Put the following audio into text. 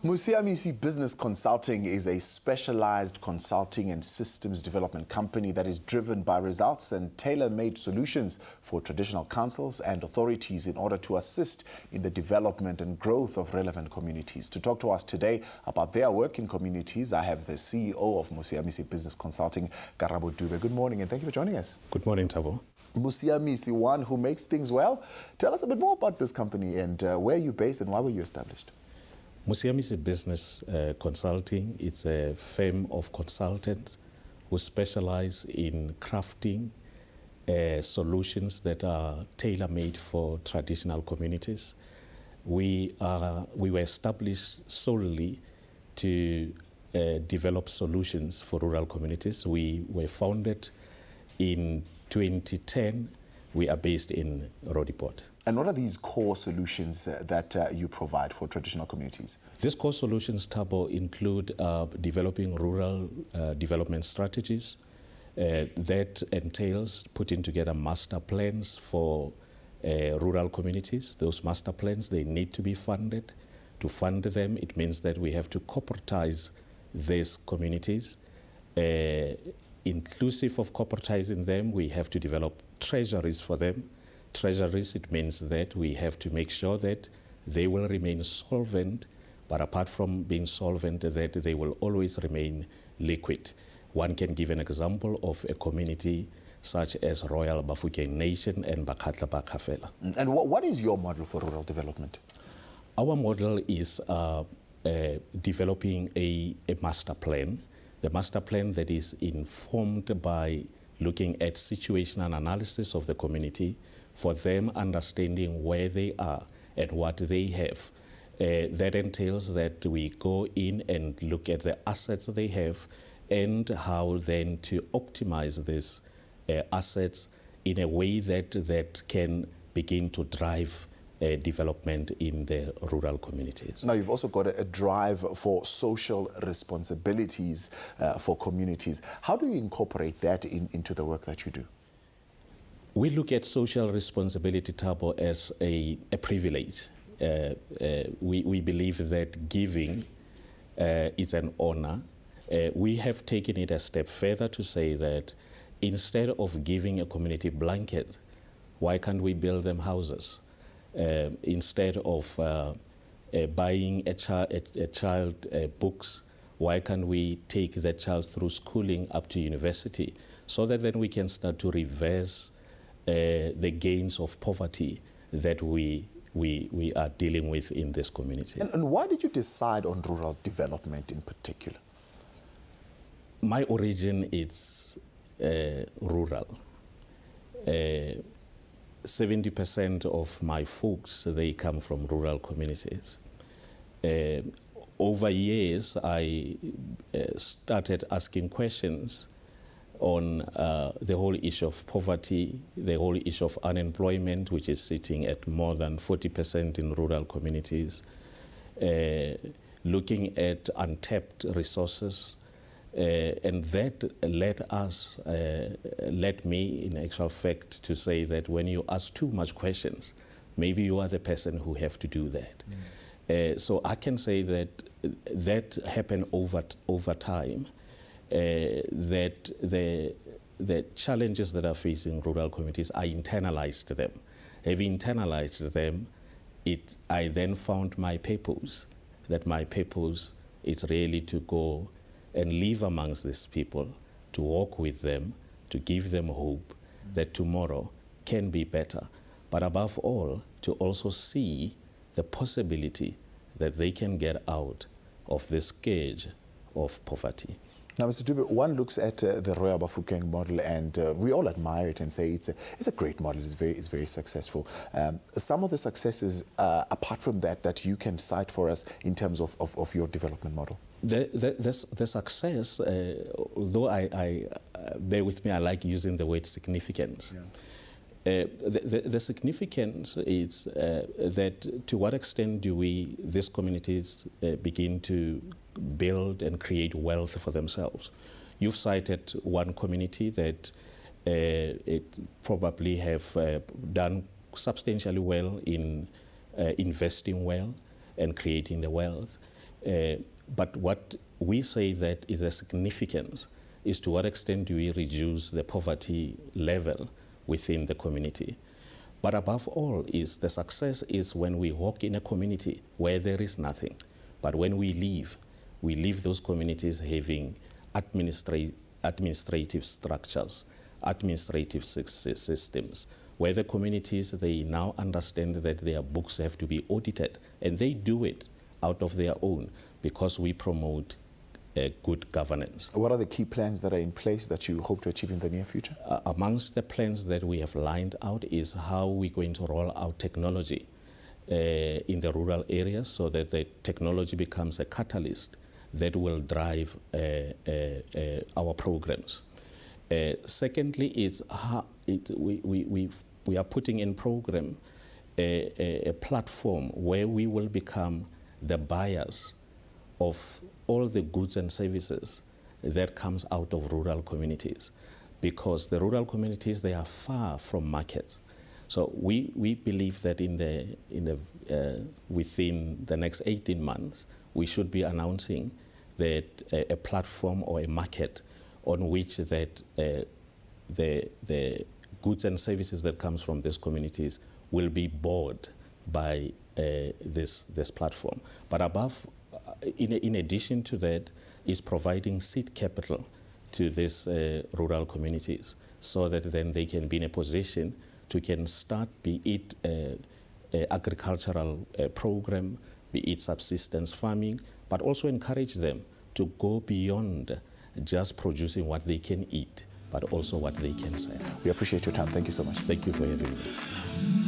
Mosiamise Business Consulting is a specialized consulting and systems development company that is driven by results and tailor-made solutions for traditional councils and authorities in order to assist in the development and growth of relevant communities. To talk to us today about their work in communities, I have the CEO of Mosiamise Business Consulting, Karabo Dube. Good morning and thank you for joining us. Good morning, Thabo. Mosiamise, one who makes things well. Tell us a bit more about this company and where you're based and why were you established? Mosiamise Business Consulting, it's a firm of consultants who specialize in crafting solutions that are tailor-made for traditional communities. We were established solely to develop solutions for rural communities. We were founded in 2010. We are based in Roodepoort. And what are these core solutions that you provide for traditional communities? These core solutions, Thabo, include developing rural development strategies. That entails putting together master plans for rural communities. Those master plans, they need to be funded. To fund them, it means that we have to corporatize these communities. Inclusive of corporatizing them, we have to develop treasuries for them. Treasuries, it means that we have to make sure that they will remain solvent, but apart from being solvent, that they will always remain liquid. One can give an example of a community such as Royal Bafokeng Nation and Bakatla Bakafela. And what is your model for rural development? Our model is developing a master plan. The master plan that is informed by looking at situational analysis of the community, for them understanding where they are and what they have. That entails that we go in and look at the assets they have and how then to optimize these assets in a way that can begin to drive development in the rural communities. Now, you've also got a drive for social responsibilities for communities. How do you incorporate that into the work that you do? We look at social responsibility, Thabo, as a privilege. We believe that giving is an honor. We have taken it a step further to say that instead of giving a community blanket, why can't we build them houses? Instead of buying a child books, why can't we take that child through schooling up to university so that then we can start to reverse the gains of poverty that we are dealing with in this community. And why did you decide on rural development in particular? My origin is rural. 70% of my folks, they come from rural communities. Over years, I started asking questions on the whole issue of poverty, the whole issue of unemployment, which is sitting at more than 40% in rural communities, looking at untapped resources, and that led me, in actual fact, to say that when you ask too much questions, maybe you are the person who have to do that. So I can say that happened over time. That the challenges that are facing rural communities, I internalized them. Having internalized them, I then found my purpose, that my purpose is really to go and live amongst these people, to walk with them, to give them hope that tomorrow can be better. But above all, to also see the possibility that they can get out of this cage of poverty. Now, Mr. Dube, one looks at the Royal Bafokeng model and we all admire it and say it's a great model, it's very successful. Some of the successes, apart from that you can cite for us in terms of your development model? The success, although I bear with me, I like using the word significant. Yeah. The significance is that to what extent do these communities begin to build and create wealth for themselves? You've cited one community that it probably have done substantially well in investing well and creating the wealth. But what we say that is a significance is to what extent do we reduce the poverty level within the community. But above all, is the success is when we walk in a community where there is nothing. But when we leave those communities having administrative structures, administrative systems, where the communities, they now understand that their books have to be audited, and they do it out of their own because we promote good governance. What are the key plans that are in place that you hope to achieve in the near future? Amongst the plans that we have lined out is how we're going to roll out technology in the rural areas so that the technology becomes a catalyst that will drive our programs. Secondly, it's how we are putting in program a platform where we will become the buyers of all the goods and services that comes out of rural communities, because the rural communities, they are far from markets. So we believe that within the next 18 months, we should be announcing that a platform or a market on which that the goods and services that comes from these communities will be bought by this platform. But above, in addition to that, is providing seed capital to these rural communities so that then they can be in a position to can start, be it agricultural program, be it subsistence farming, but also encourage them to go beyond just producing what they can eat, but also what they can sell. We appreciate your time. Thank you so much. Thank you for having me.